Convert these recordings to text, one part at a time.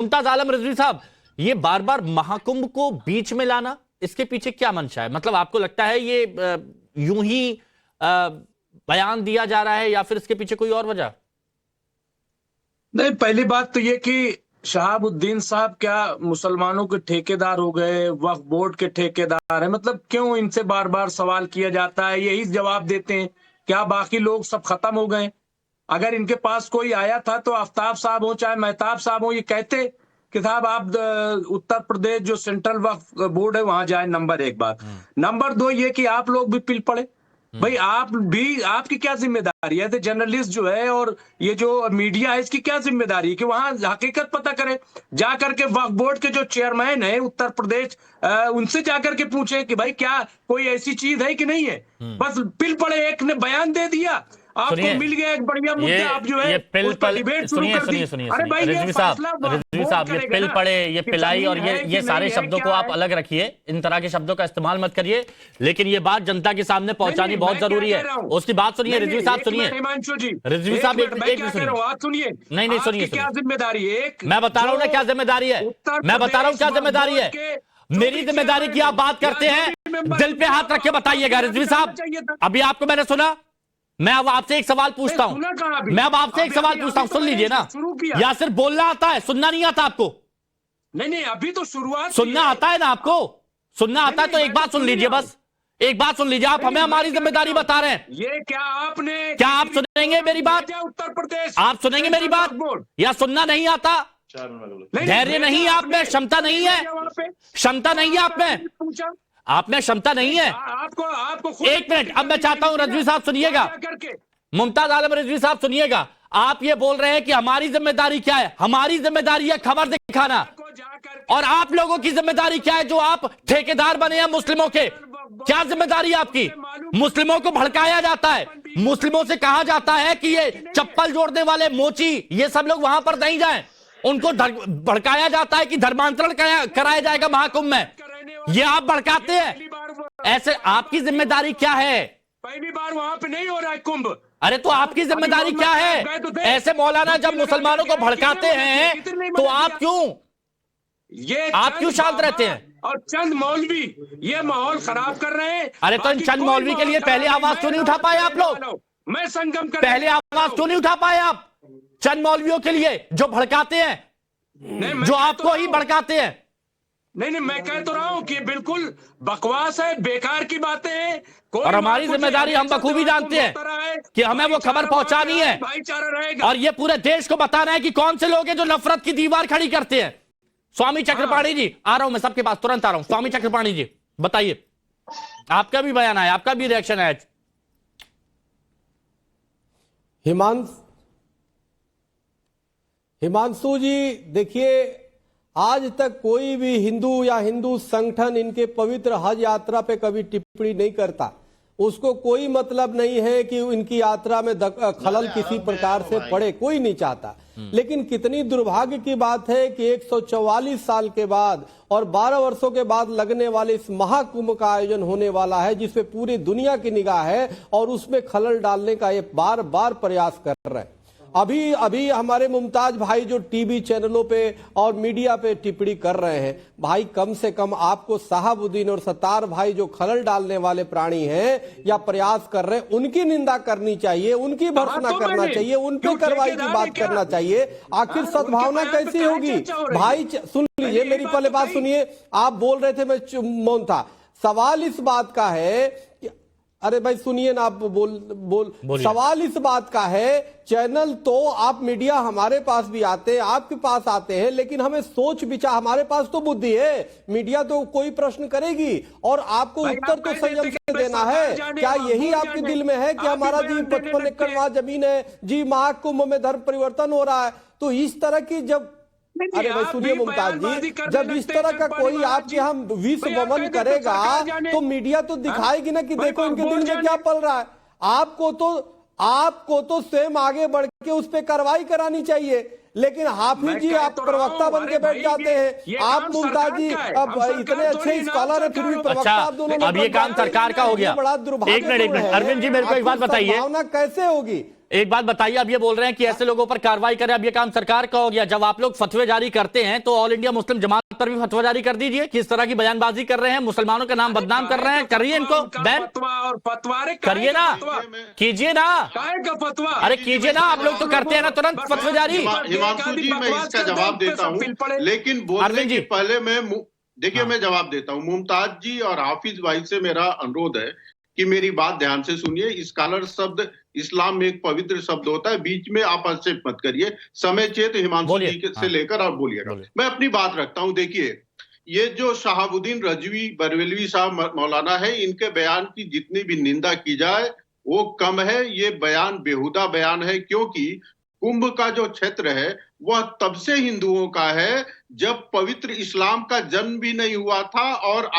मुमताज आलम रिजवी साहब, ये बार बार महाकुंभ को बीच में लाना, इसके पीछे क्या मंशा है? मतलब आपको लगता है ये यूं ही बयान दिया जा रहा है या फिर इसके पीछे कोई और वजह? नहीं, पहली बात तो ये कि शहाबुद्दीन साहब क्या मुसलमानों के ठेकेदार हो गए, वक्फ बोर्ड के ठेकेदार है? मतलब क्यों इनसे बार बार सवाल किया जाता है, यही जवाब देते हैं? क्या बाकी लोग सब खत्म हो गए? अगर इनके पास कोई आया था तो आफ्ताब साहब हो चाहे मेहताब साहब हो, ये कहते कि साहब आप उत्तर प्रदेश जो सेंट्रल वक्फ बोर्ड है वहां जाए। नंबर एक बात। नंबर दो ये कि आप लोग भी पिल पड़े। भाई आप भी, आपकी क्या जिम्मेदारी है? जर्नलिस्ट जो है और ये जो मीडिया है, इसकी क्या जिम्मेदारी है कि वहां हकीकत पता करे? जाकर के वक्फ बोर्ड के जो चेयरमैन है उत्तर प्रदेश, उनसे जाकर के पूछे कि भाई क्या कोई ऐसी चीज है कि नहीं है? बस पिल पड़े, एक ने बयान दे दिया, आपको मिल गया एक बढ़िया मुद्दा, आप जो है उस पर डिबेट शुरू कर दी। अरे भाई रिजवी साहब, ये पिल पड़े, ये पिलाई और ये सारे शब्दों को आप अलग रखिए, इन तरह के शब्दों का इस्तेमाल मत करिए, लेकिन ये बात जनता के सामने पहुंचानी बहुत जरूरी है। उसकी बात सुनिए रिजवी साहब, सुनिए हिमांशु जी, रिजवी साहब, एक सुनिए। नहीं सुनिए, क्या जिम्मेदारी है? मैं बता रहा हूं ना क्या जिम्मेदारी है, मैं बता रहा हूं क्या जिम्मेदारी है। मेरी जिम्मेदारी की आप बात करते हैं, दिल पे हाथ रख के बताइएगा रिजवी साहब। अभी आपको मैंने सुना, मैं अब आपसे एक सवाल पूछता हूं, मैं अब आपसे एक सवाल पूछता हूं, सुन लीजिए ना। या सिर्फ बोलना आता है, सुनना नहीं आता आपको? नहीं, अभी तो शुरुआत। सुनना आता है ना आपको? सुनना आता है तो एक बात सुन लीजिए, बस एक बात सुन लीजिए। आप हमें हमारी जिम्मेदारी बता रहे हैं, ये क्या आपने, क्या आप सुनेंगे मेरी बात? उत्तर प्रदेश आप सुनेंगे मेरी बात या सुनना नहीं आता? धैर्य नहीं है आप में, क्षमता नहीं है, क्षमता नहीं है आप में, आप में क्षमता नहीं है। आपको एक मिनट, अब मैं चाहता हूं रिजवी साहब सुनिएगा, मुमताज आलम रिजवी साहब सुनिएगा। आप ये बोल रहे हैं कि हमारी जिम्मेदारी क्या है? हमारी जिम्मेदारी है खबर दिखाना, और आप लोगों की जिम्मेदारी क्या है जो आप ठेकेदार बने हैं मुस्लिमों के? क्या जिम्मेदारी है आपकी? मुस्लिमों को भड़काया जाता है, मुस्लिमों से कहा जाता है कि ये चप्पल जोड़ने वाले मोची, ये सब लोग वहां पर नहीं जाएं, उनको भड़काया जाता है कि धर्मांतरण कराया जाएगा महाकुंभ में, ये आप भड़काते हैं। ऐसे आपकी जिम्मेदारी क्या है? पहली बार वहां पे नहीं हो रहा है कुंभ। अरे तो आपकी जिम्मेदारी क्या है? ऐसे मौलाना जब मुसलमानों को भड़काते हैं तो आप क्यों शांत रहते हैं? और चंद मौलवी ये माहौल खराब कर रहे हैं। अरे तो इन चंद मौलवी के लिए पहले आवाज क्यों नहीं उठा पाए आप लोग? मैं संगम कर, पहले आवाज क्यों नहीं उठा पाए आप चंद मौलवियों के लिए जो भड़काते हैं, जो आपको ही भड़काते हैं? नहीं, मैं कह तो रहा हूं कि बिल्कुल बकवास है, बेकार की बातें हैं। और हमारी जिम्मेदारी हम बखूबी जानते हैं कि हमें वो खबर पहुंचानी है, भाईचारा रहेगा, और ये पूरे देश को बताना है कि कौन से लोग हैं जो नफरत की दीवार खड़ी करते हैं। स्वामी चक्रपाणी जी, आ रहा हूं मैं सबके पास, तुरंत आ रहा हूं। स्वामी चक्रपाणी जी बताइए, आपका भी बयान आया, आपका भी रिएक्शन है। हिमांशु जी देखिए, आज तक कोई भी हिंदू या हिंदू संगठन इनके पवित्र हज यात्रा पे कभी टिप्पणी नहीं करता। उसको कोई मतलब नहीं है कि इनकी यात्रा में खलल किसी प्रकार से पड़े, कोई नहीं चाहता। लेकिन कितनी दुर्भाग्य की बात है कि 144 साल के बाद और 12 वर्षों के बाद लगने वाले इस महाकुंभ का आयोजन होने वाला है, जिसपे पूरी दुनिया की निगाह है, और उसमें खलल डालने का ये बार बार प्रयास कर रहे हैं। अभी हमारे मुमताज भाई जो टीवी चैनलों पे और मीडिया पे टिप्पणी कर रहे हैं, भाई कम से कम आपको शहाबुद्दीन और सत्तार भाई जो खलल डालने वाले प्राणी हैं या प्रयास कर रहे हैं, उनकी निंदा करनी चाहिए, उनकी भर्त्सना करना चाहिए, उन पे कार्रवाई की बात करना चाहिए। आखिर सद्भावना कैसी होगी भाई? सुन लीजिए, मेरी पहले बात सुनिए। आप बोल रहे थे, मैं मौन था। सवाल इस बात का है कि, अरे भाई सुनिए ना, आप बोल सवाल इस बात का है, चैनल तो आप मीडिया हमारे पास भी आते हैं, आपके पास आते हैं, लेकिन हमें सोच विचार, हमारे पास तो बुद्धि है, मीडिया तो कोई प्रश्न करेगी और आपको उत्तर तो संयम से देना है। क्या यही आपके दिल में है कि हमारा जी 55 एकड़ वहां जमीन है जी, महाकुंभ में धर्म परिवर्तन हो रहा है? तो इस तरह की जब, अरे भाई सुनिए मुमताज जी, जब इस तरह का कोई आपके हम विश्व भ्रमण करेगा तो मीडिया तो दिखाएगी ना कि देखो इनके दिल में क्या पल रहा है। आपको तो स्वयं आगे बढ़ के उस पर कार्रवाई करानी चाहिए, लेकिन हाफिज जी आप प्रवक्ता बन के बैठ जाते हैं। आप मुमताज जी अब इतने अच्छे स्कॉलर है, फिर भी प्रवक्ता आप दोनों। अब ये काम सरकार का हो गया। बड़ा दुर्भाग्य। एक मिनट अरविंद जी, मेरे को एक बात बताइए, भावना कैसे होगी? एक बात बताइए, अब ये बोल रहे हैं कि ऐसे लोगों पर कार्रवाई करें, अब ये काम सरकार का हो गया। जब आप लोग फतवे जारी करते हैं तो ऑल इंडिया मुस्लिम जमात पर भी फतवा जारी कर दीजिए। किस तरह की बयानबाजी कर रहे हैं, मुसलमानों का नाम बदनाम कर रहे हैं, करिए इनको बैन, करिए ना, कीजिए ना, अरे कीजिए ना, आप लोग तो करते हैं ना तुरंत फतवे जारी। हिमांशु जी, मैं इसका जवाब देता हूँ, लेकिन बोलने के पहले देखिए मैं जवाब देता हूँ। मुमताज जी और हाफिज भाई से मेरा अनुरोध है कि मेरी बात ध्यान से सुनिए। स्कॉलर शब्द इस्लाम में एक पवित्र शब्द होता है, बीच में आप हस्तक्षेप मत करिए। समय चेत हिमांशु जी से लेकर आप बोलिएगा। मैं अपनी बात रखता हूं। देखिए, ये जो शहाबुद्दीन रजवी बरेलवी साहब मौलाना है, इनके बयान की जितनी भी निंदा की जाए वो कम है। ये बयान बेहुदा बयान है, क्योंकि कुंभ का जो क्षेत्र है वह तब से हिंदुओं का है जब पवित्र इस्लाम का जन्म भी नहीं हुआ था और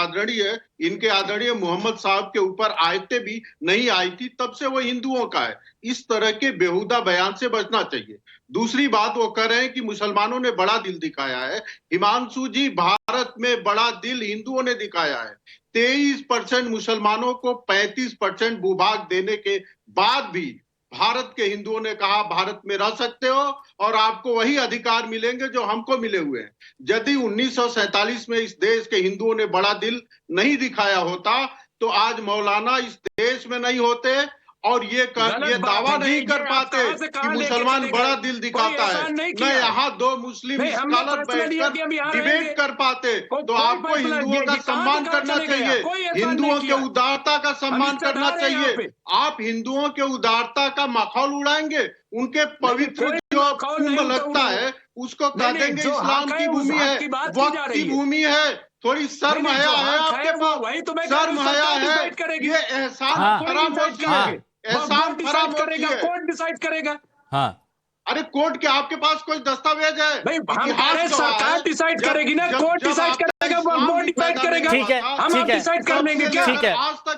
इनके आदरणीय मोहम्मद साहब के ऊपर आयतें भी नहीं आई थी, तब से वो हिंदुओं का है। इस तरह के बेहुदा बयान से बचना चाहिए। दूसरी बात, वो कह रहे हैं कि मुसलमानों ने बड़ा दिल दिखाया है। हिमांशु जी, भारत में बड़ा दिल हिंदुओं ने दिखाया है। 23% मुसलमानों को 35% भूभाग देने के बाद भी भारत के हिंदुओं ने कहा भारत में रह सकते हो और आपको वही अधिकार मिलेंगे जो हमको मिले हुए हैं। यदि 1947 में इस देश के हिंदुओं ने बड़ा दिल नहीं दिखाया होता तो आज मौलाना इस देश में नहीं होते और ये दावा नहीं कर पाते कि मुसलमान बड़ा दिल दिखाता है। न यहाँ दो मुस्लिम स्कॉलर बैठकर डिबेट कर पाते। तो आपको हिंदुओं का सम्मान करना चाहिए, हिंदुओं के उदारता का सम्मान करना चाहिए। आप हिंदुओं के उदारता का माहौल उड़ाएंगे, उनके पवित्र जो कुंभ लगता है उसको कह देंगे इस्लाम की भूमि है, वक्त की भूमि है। थोड़ी शर्म हया है आपके पास, शर्म हया है। ये एहसान फरामोशी है, एहसान फरामोशी है। कौन डिसाइड करेगा? हाँ, अरे कोर्ट के आपके पास कोई दस्तावेज है? भाई हमारे सरकार डिसाइड करेगी ना, कोर्ट डिसाइड करेगा, बोर्ड डिसाइड करेगा। ठीक है, हम डिसाइड कर लेंगे क्या? ठीक है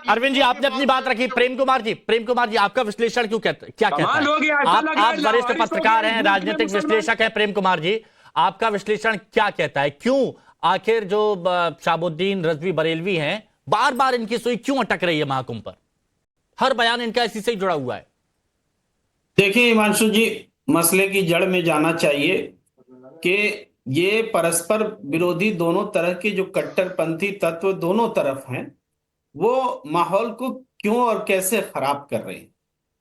अरविंद जी, आपने अपनी बात रखी। प्रेम कुमार जी, आपका विश्लेषण क्या कहता है? आप वरिष्ठ पत्रकार हैं, राजनीतिक विश्लेषक हैं। प्रेम कुमार जी, आपका विश्लेषण क्या कहता है? क्यों आखिर जो शहाबुद्दीन रजवी बरेलवी हैं, बार बार इनकी सुई क्यों अटक रही है महाकुंभ पर? हर बयान इनका इसी से ही जुड़ा हुआ है। देखिए हिमांशु जी, मसले की जड़ में जाना चाहिए कि ये परस्पर विरोधी दोनों तरह के जो कट्टरपंथी तत्व दोनों तरफ हैं, वो माहौल को क्यों और कैसे खराब कर रहे हैं।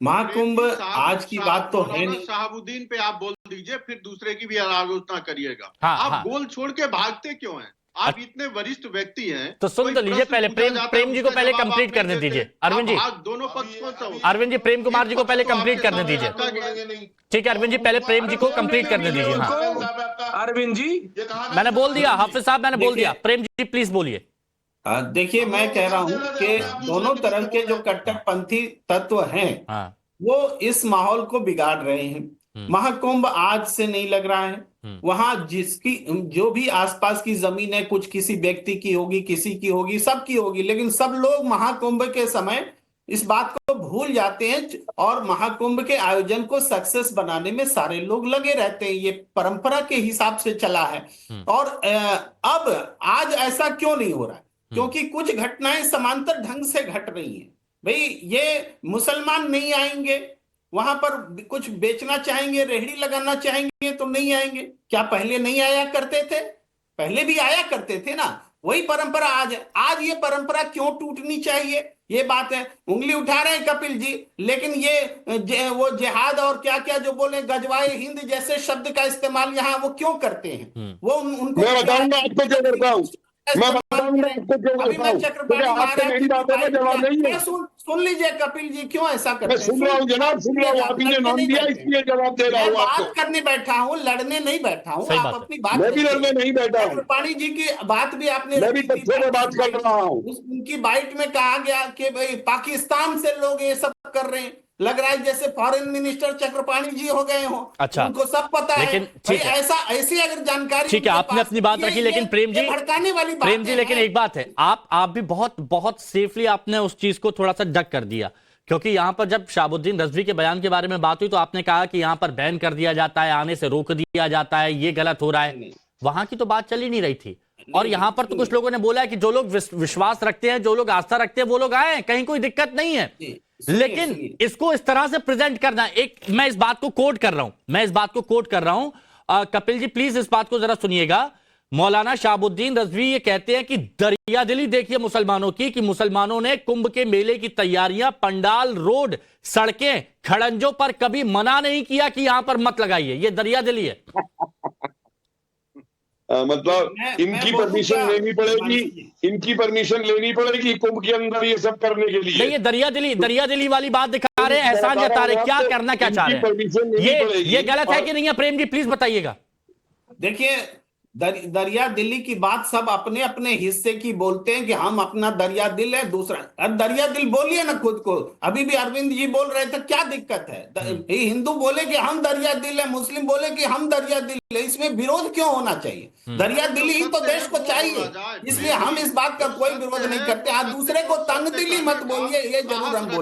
महाकुंभ आज की बात तो है नहीं। शहाबुद्दीन पे आप बोल दीजिए, फिर दूसरे की भी आलोचना करिएगा। हाँ, आप गोल छोड़ के भागते क्यों हैं? आप इतने वरिष्ठ व्यक्ति हैं तो सुन तो लीजिए। पहले प्रेम जी को पहले कंप्लीट करने दीजिए। अरविंद जी, दोनों पक्ष को, अरविंद जी प्रेम कुमार जी को पहले कंप्लीट करने दीजिए। ठीक है अरविंद जी, पहले प्रेम जी को कंप्लीट करने दीजिए। हाँ अरविंद जी, मैंने बोल दिया, हाफिज साहब मैंने बोल दिया। प्रेम जी प्लीज बोलिए। देखिए, मैं कह रहा हूं कि दोनों तरह के जो कट्टरपंथी तत्व हैं वो इस माहौल को बिगाड़ रहे हैं। महाकुंभ आज से नहीं लग रहा है। वहां जिसकी जो भी आसपास की जमीन है, कुछ किसी व्यक्ति की होगी, किसी की होगी, सबकी होगी, लेकिन सब लोग महाकुंभ के समय इस बात को भूल जाते हैं और महाकुंभ के आयोजन को सक्सेस बनाने में सारे लोग लगे रहते हैं। ये परंपरा के हिसाब से चला है। और अब आज ऐसा क्यों नहीं हो रहा है? क्योंकि कुछ घटनाएं समांतर ढंग से घट रही हैं। भाई, ये मुसलमान नहीं आएंगे वहां पर, कुछ बेचना चाहेंगे, रेहड़ी लगाना चाहेंगे तो नहीं आएंगे। क्या पहले नहीं आया करते थे? पहले भी आया करते थे ना। वही परंपरा आज है। आज ये परंपरा क्यों टूटनी चाहिए, ये बात है। उंगली उठा रहे हैं कपिल जी, लेकिन ये वो जिहाद और क्या क्या जो बोले, गजवाए हिंद जैसे शब्द का इस्तेमाल यहाँ वो क्यों करते हैं? वो उनको मैं बताऊंगा आपको जो करता हूँ, मैं बताऊंगा आपको जो करता हूँ। आपसे मेरी बातों का जवाब नहीं है। सुन लीजिए कपिल जी, क्यों ऐसा करते हैं? मैं सुन रहा हूँ जनाब, सुन रहा हूँ। आपने नाम दिया इसलिए जवाब दे रहा हूँ आपको। बात करने बैठा हूँ, लड़ने नहीं बैठा हूँ। आप अपनी बात, मैं भी लड़ने नहीं बैठा हूँ। चक्रपाणी जी की बात भी आपने, मैं भी तथ्यों में बात कर रहा हूँ। उनकी बाइट में कहा गया कि भाई पाकिस्तान से लोग ये सब कर रहे हैं। लग रहा है जैसे फॉरेन मिनिस्टर चक्रपाणी जी हो गए हो। अच्छा, उनको सब पता है। लेकिन ठीक है, ऐसी अगर जानकारी, ठीक है, आपने अपनी बात रखी। लेकिन प्रेम जी, भड़काने वाली बात, प्रेम जी, लेकिन एक बात है, आप भी बहुत सेफली आपने उस चीज को थोड़ा सा डक कर दिया। क्योंकि यहां पर जब शहाबुद्दीन रजवी के बयान के बारे में बात हुई तो आपने कहा कि यहां पर बैन कर दिया जाता है, आने से रोक दिया जाता है, ये गलत हो रहा है। वहां की तो बात चल ही नहीं रही थी। और यहां पर तो कुछ लोगों ने बोला है कि जो लोग विश्वास रखते हैं, जो लोग आस्था रखते हैं, वो लोग आए, कहीं कोई दिक्कत नहीं है। लेकिन इसको इस तरह से प्रेजेंट करना, एक मैं इस बात को कोट कर रहा हूं, कपिल जी प्लीज इस बात को जरा सुनिएगा। मौलाना शहाबुद्दीन रजवी ये कहते हैं कि दरिया दिली देखिए मुसलमानों की, कि मुसलमानों ने कुंभ के मेले की तैयारियां, पंडाल, रोड, सड़कें, खड़ंजों पर कभी मना नहीं किया कि यहां पर मत लगाइए। ये दरिया दिली है। मतलब इनकी परमिशन लेनी पड़ेगी कुंभ के अंदर ये सब करने के लिए। ये दरिया दिली वाली बात दिखा रहे हैं, एहसान जता रहे, क्या करना क्या चाह रहे हैं, ये गलत है कि नहीं है? प्रेम जी प्लीज बताइएगा। देखिए दरिया दिल्ली की बात सब अपने अपने हिस्से की बोलते हैं कि हम अपना दरिया दिल है, दूसरा दरिया दिल बोलिए ना खुद को। अभी भी अरविंद जी बोल रहे थे, क्या दिक्कत है? हिंदू बोले कि हम दरिया दिल है, मुस्लिम बोले कि हम दरिया दिल है, इसमें विरोध क्यों होना चाहिए? दरिया दिली ही तो देश को चाहिए, इसलिए हम इस बात का कोई विरोध नहीं करते। आप दूसरे को तंग दिली मत बोलिए, ये जरूर हम बोल